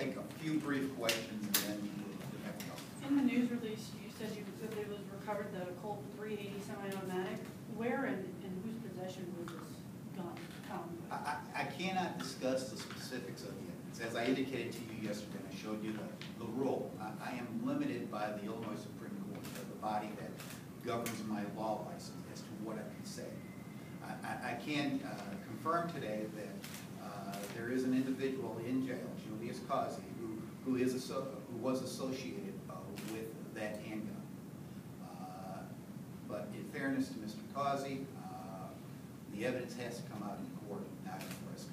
take a few brief questions and then we'll have to go. In the news release, you said it was recovered, the Colt 380 semi-automatic. Where and in whose possession was this gun found? I cannot discuss the specifics of the evidence. As I indicated to you yesterday, I showed you the rule. I am limited by the Illinois Supreme Court, the body that governs my law license, as to what I can say. I can confirm today that there is an individual in jail, Julius Causey, who was associated with that handgun. But in fairness to Mr. Causey, the evidence has to come out in court, not in a press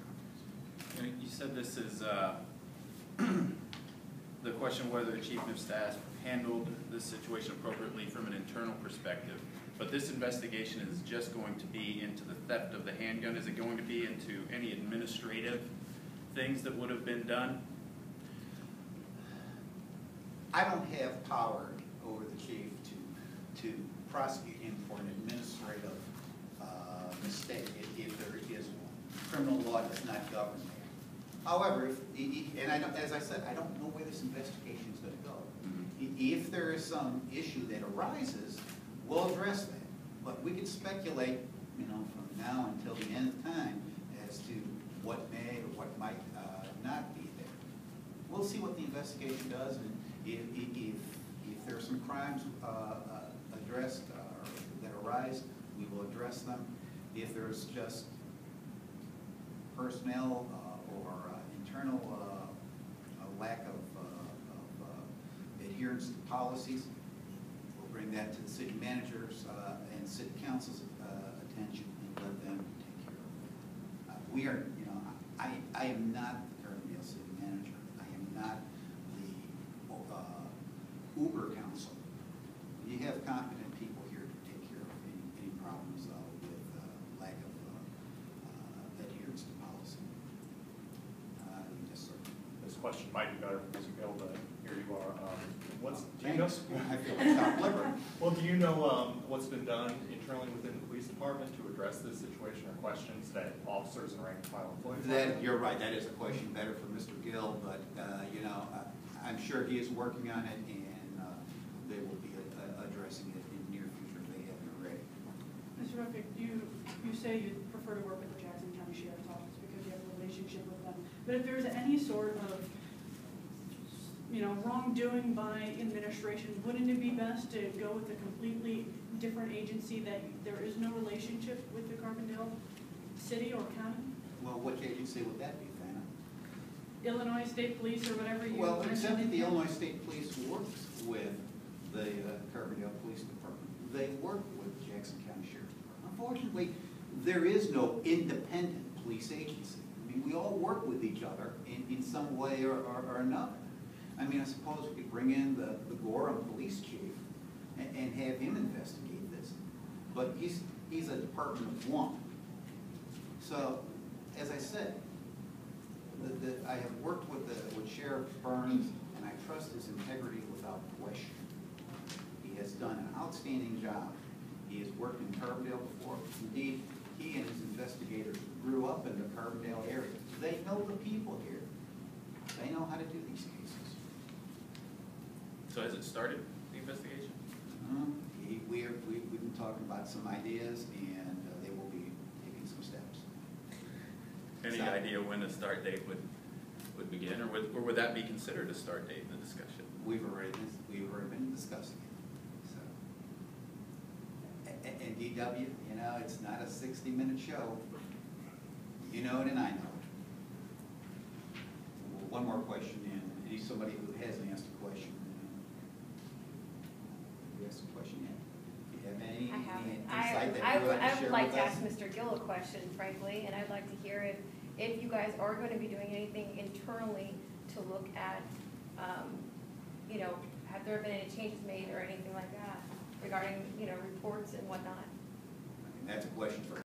conference. You said this is the question whether the chief of staff handled this situation appropriately from an internal perspective. But this investigation is just going to be into the theft of the handgun. Is it going to be into any administrative things that would have been done? I don't have power over the chief to prosecute him for an administrative mistake if there is one. Criminal law does not govern that. However, as I said, I don't know where this investigation is going to go. If there is some issue that arises, we'll address that. But we can speculate, from now until the end of time as to what may or what might not be there. We'll see what the investigation does, and if there are some crimes addressed that arise, we will address them. If there's just personnel or internal lack of adherence to policies, we'll bring that to the city managers and city council's attention and let them take care of it. We are, I am not the Carbondale city manager. I am not the Uber council. You have competent people here to take care of any problems with lack of adherence to policy. Yes, sir. This question might be better for Mr. Gill, but here you are. I feel like top liver. Well, do you know what's been done internally within the police department to address this situation or questions that officers and rank and file employees? You're right. That is a question better for Mr. Gill, but I'm sure he is working on it, and they will be addressing it in the near future if they haven't already. Mr. Ruffick, you say you prefer to work with the Jackson County Sheriff's Office because you have a relationship with them. But if there's any sort of wrongdoing by administration, wouldn't it be best to go with a completely different agency that there is no relationship with the Carbondale city or county? Well, which agency would that be, Fana? Illinois State Police or whatever you Well, mentioned. except that the Illinois State Police works with the Carbondale Police Department. They work with Jackson County Sheriff's Department. Unfortunately, there is no independent police agency. I mean, we all work with each other in some way or another. I mean, I suppose we could bring in the Gorham police chief and have him investigate this. But he's a department of one. So, as I said, I have worked with Sheriff Burns, and I trust his integrity without question. He has done an outstanding job. He has worked in Carbondale before. Indeed, he and his investigators grew up in the Carbondale area. They know the people here. They know how to do these cases. So has it started, the investigation? We've been talking about some ideas, and they will be taking some steps. Any idea when the start date would begin, or would that be considered a start date in the discussion? We've already been discussing it. So, and DW, it's not a 60-minute show. You know it, and I know it. One more question, and he's somebody who hasn't asked a question. You asked a question yet? Do you have any insight that you want to share with us? I would like to ask Mr. Gill a question, frankly, and I'd like to hear if you guys are going to be doing anything internally to look at, have there been any changes made or anything like that regarding, reports and whatnot? I mean, that's a question for